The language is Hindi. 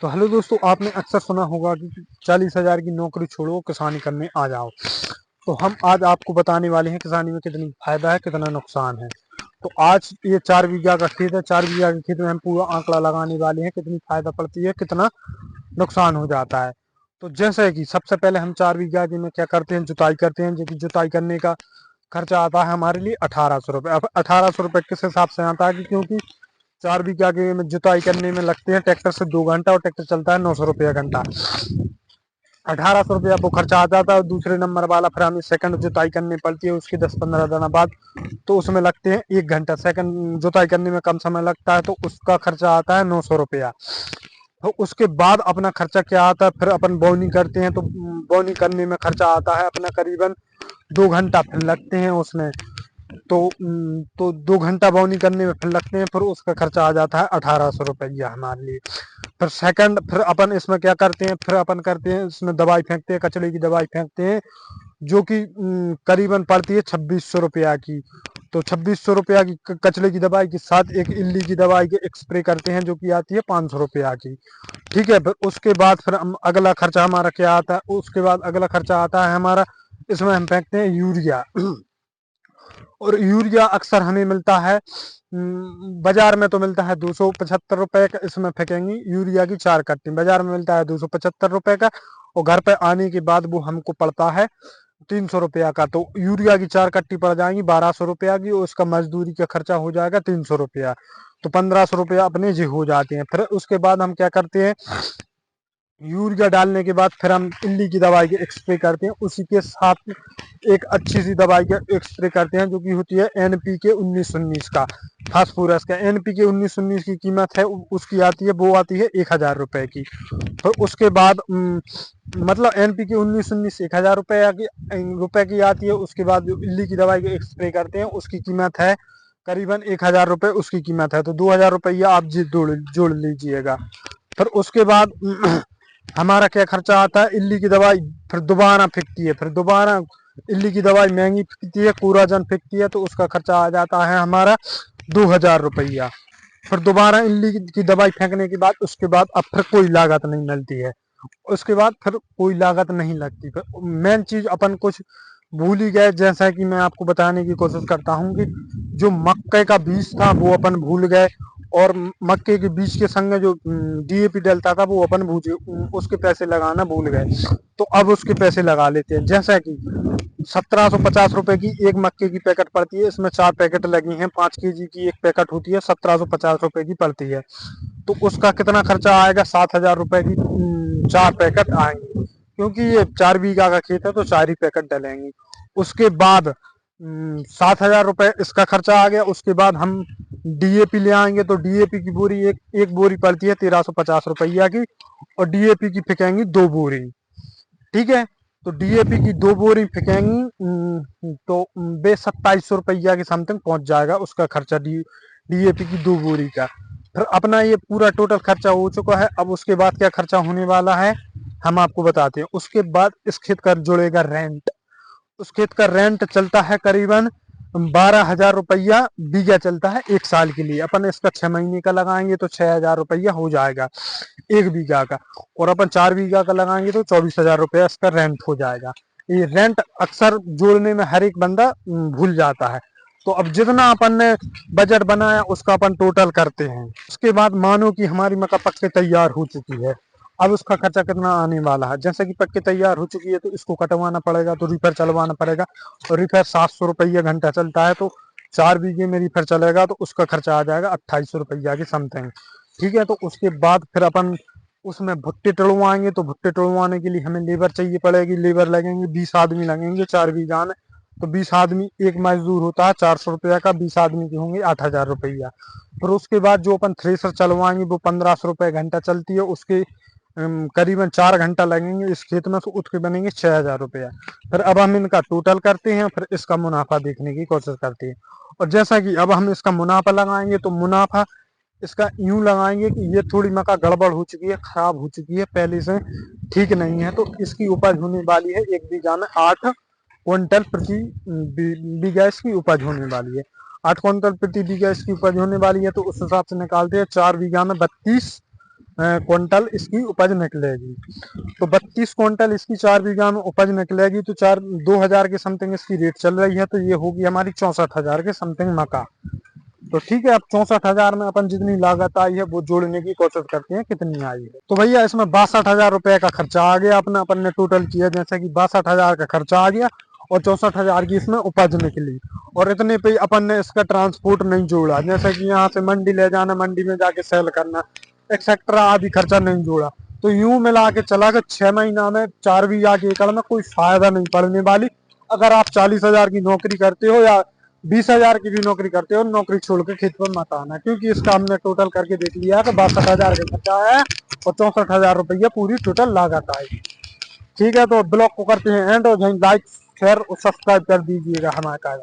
तो हेलो दोस्तों, आपने अक्सर सुना होगा कि 40,000 की नौकरी छोड़ो किसानी करने आ जाओ। तो हम आज आपको बताने वाले हैं किसानी में कितनी फायदा है कितना नुकसान है। तो आज ये 4 बीघा का खेत है। 4 बीघा के खेत में हम पूरा आंकड़ा लगाने वाले हैं, कितनी फायदा पड़ती है कितना नुकसान हो जाता है। तो जैसे कि सबसे पहले हम 4 बीघा की में क्या करते हैं, जुताई करते हैं। जो कि जुताई करने का खर्चा आता है हमारे लिए 1800 रुपये। अब 1800 रुपये किस हिसाब से आता है क्योंकि 4 बीघा के में जुताई करने में लगते हैं ट्रैक्टर से 2 घंटा, और ट्रैक्टर चलता है 900 रुपया घंटा। 1800 रुपया वो खर्चा आ जाता है। और दूसरे नंबर वाला फिर हमें सेकंड जुताई करनी पड़ती है उसके 10-15 दिन बाद, तो उसमें लगते हैं 1 घंटा। सेकंड जुताई करने में कम समय लगता है, तो उसका खर्चा आता है 900 रुपया। तो उसके बाद अपना खर्चा क्या आता है, फिर अपन बोनी करते हैं तो बोनी करने में खर्चा आता है अपना करीबन 2 घंटा फिर लगते हैं उसमें। तो 2 घंटा बोनी करने में फिर लगते हैं, फिर उसका खर्चा आ जाता है 1800 रुपया हमारे लिए। फिर सेकंड फिर अपन इसमें क्या करते हैं, फिर अपन करते हैं इसमें दवाई फेंकते हैं, कचड़े की दवाई फेंकते हैं, जो कि करीबन पड़ती है 2600 रुपया की। तो 2600 रुपया की कचड़े की दवाई के साथ एक इल्ली की दवाई के एक स्प्रे करते हैं, जो कि आती है 500 रुपया की। ठीक है, फिर उसके बाद फिर हम अगला खर्चा हमारा क्या आता है, उसके बाद अगला खर्चा आता है हमारा, इसमें हम फेंकते हैं यूरिया। और यूरिया अक्सर हमें मिलता है बाजार में तो मिलता है 275 रुपए का। इसमें फेंकेंगे यूरिया की 4 कट्टी, बाजार में मिलता है 275 रुपए का, और घर पे आने के बाद वो हमको पड़ता है 300 रुपया का। तो यूरिया की 4 कट्टी पड़ जाएंगी 1200 रुपया की, और उसका मजदूरी का खर्चा हो जाएगा 300 रुपया। तो 1500 रुपया अपने जी हो जाते हैं। फिर उसके बाद हम क्या करते हैं, यूरिया डालने के बाद फिर हम इल्ली की दवाई के स्प्रे करते हैं, उसी के साथ एक अच्छी सी दवाई का स्प्रे करते हैं, जो कि होती है NPK 1919 का, फास्फोरस का। NPK 1919 की कीमत है उसकी आती है, वो आती है 1000 रुपए की। तो उसके बाद मतलब NPK 1919 1000 रुपए की आती है। उसके बाद जो इल्ली की दवाई का स्प्रे करते हैं उसकी कीमत है करीबन 1000 रुपए उसकी कीमत है। तो 2000 रुपया आप जी जोड़ लीजिएगा। फिर उसके बाद हमारा क्या खर्चा आता है, इल्ली की दवाई फिर दोबारा फिकती है, फिर दोबारा इल्ली की दवाई महंगी फिकती है, कूराजन फिकती है, तो उसका खर्चा आ जाता है हमारा 2000 रुपया। फिर दोबारा इल्ली की दवाई फेंकने के बाद उसके बाद अब फिर कोई लागत नहीं मिलती है। उसके बाद फिर कोई लागत नहीं लगती। फिर मेन चीज अपन कुछ भूल ही गए, जैसा कि मैं आपको बताने की कोशिश करता हूँ कि जो मक्के का बीज था वो अपन भूल गए, और मक्के के बीज के संग जो DAP डलता था वो अपन भूल उसके पैसे लगाना भूल गए। तो अब उसके पैसे लगा लेते हैं। जैसा कि 1750 रुपए की एक मक्के की पैकेट पड़ती है, इसमें 4 पैकेट लगी हैं। 5 kg की एक पैकेट होती है, 1750 रुपए की पड़ती है। तो उसका कितना खर्चा आएगा, 7000 रुपए की 4 पैकेट आएंगे, क्योंकि ये 4 बीघा का खेत है तो 4 ही पैकेट डलेंगे। उसके बाद 7000 रुपए इसका खर्चा आ गया। उसके बाद हम DAP ले आएंगे, तो DAP की बोरी एक बोरी पड़ती है 1350 रुपया की, और DAP की फेंकेंगी 2 बोरी। ठीक है, तो DAP की 2 बोरी फेंकेंगी, तो बे 2700 रुपया के समथिंग पहुंच जाएगा उसका खर्चा, DAP की 2 बोरी का। फिर अपना ये पूरा टोटल खर्चा हो चुका है। अब उसके बाद क्या खर्चा होने वाला है हम आपको बताते हैं। उसके बाद इस खेत का जुड़ेगा रेंट। उस खेत का रेंट चलता है करीबन 12,000 रुपया बीघा चलता है 1 साल के लिए। अपन इसका 6 महीने का लगाएंगे तो 6,000 रुपया हो जाएगा 1 बीघा का, और अपन 4 बीघा का लगाएंगे तो 24,000 रुपया इसका रेंट हो जाएगा। ये रेंट अक्सर जोड़ने में हर एक बंदा भूल जाता है। तो अब जितना अपन ने बजट बनाया उसका अपन टोटल करते हैं। उसके बाद मानो कि हमारी मक्का पक के तैयार हो चुकी है। अब उसका खर्चा कितना आने वाला है, जैसे कि पक के तैयार हो चुकी है तो इसको कटवाना पड़ेगा, तो रिपेयर चलवाना पड़ेगा। और रिपेयर 700 रुपया घंटा चलता है, तो 4 बीघे में रिपेयर चलेगा तो उसका खर्चा आ जाएगा 2800 रुपया के समथिंग। ठीक है, तो उसके बाद फिर अपन उसमें भुट्टे टड़वाएंगे, तो भुट्टे टड़वाने के लिए हमें लेबर चाहिए पड़ेगी। लेबर लगेंगे, 20 आदमी लगेंगे 4 बीघा में। तो 20 आदमी, एक मजदूर होता है 400 रुपया का, 20 आदमी के होंगे 8,000 रुपया। फिर उसके बाद जो अपन थ्रेसर चलवाएंगे वो 1500 रुपये घंटा चलती है, उसके करीबन 4 घंटा लगेंगे इस खेत में, तो उसके बनेंगे 6,000 रुपया। फिर अब हम इनका टोटल करते हैं, फिर इसका मुनाफा देखने की कोशिश करते हैं। और जैसा कि अब हम इसका मुनाफा लगाएंगे, तो मुनाफा इसका यूं लगाएंगे कि ये थोड़ी मक्का गड़बड़ हो चुकी है, खराब हो चुकी है, पहले से ठीक नहीं है। तो इसकी उपज होने वाली है 1 बीघा में 8 क्विंटल प्रति बीघा इसकी उपज होने वाली है। 8 क्विंटल प्रति बीघा इसकी उपज होने वाली है, तो उस हिसाब से निकालते हैं 4 बीघा में 32 क्विंटल इसकी उपज निकलेगी। तो 32 क्विंटल इसकी 4 बीघा में उपज निकलेगी, तो 2000 के समथिंग इसकी रेट चल रही है, तो ये होगी हमारी 64,000 के समथिंग मक्का। तो ठीक है, अब 64,000 में अपन जितनी लागत आई है वो जोड़ने की कोशिश करते हैं कितनी आई है। तो भैया इसमें 62,000 रुपए का खर्चा आ गया अपना, अपन ने टोटल किया जैसे कि 62,000 का खर्चा आ गया और 64,000 की इसमें उपज निकली, और इतने पे अपन ने इसका ट्रांसपोर्ट नहीं जोड़ा, जैसे कि यहाँ से मंडी ले जाना, मंडी में जाके सेल करना, एक्सेट्रा आदि खर्चा नहीं जोड़ा। तो यूं मिला के चला के 6 महीना में 4 बीघा के एकड़ में कोई फायदा नहीं पड़ने वाली। अगर आप 40,000 की नौकरी करते हो या 20,000 की भी नौकरी करते हो, नौकरी छोड़ के खेत पर मत आना, क्योंकि इसका हमने टोटल करके देख लिया तो 62,000 का खर्चा है और 64,000 रुपया पूरी टोटल लागत आई। ठीक है, तो ब्लॉग को करते हैं एंड और लाइक शेयर और सब्सक्राइब कर दीजिएगा हमारे का।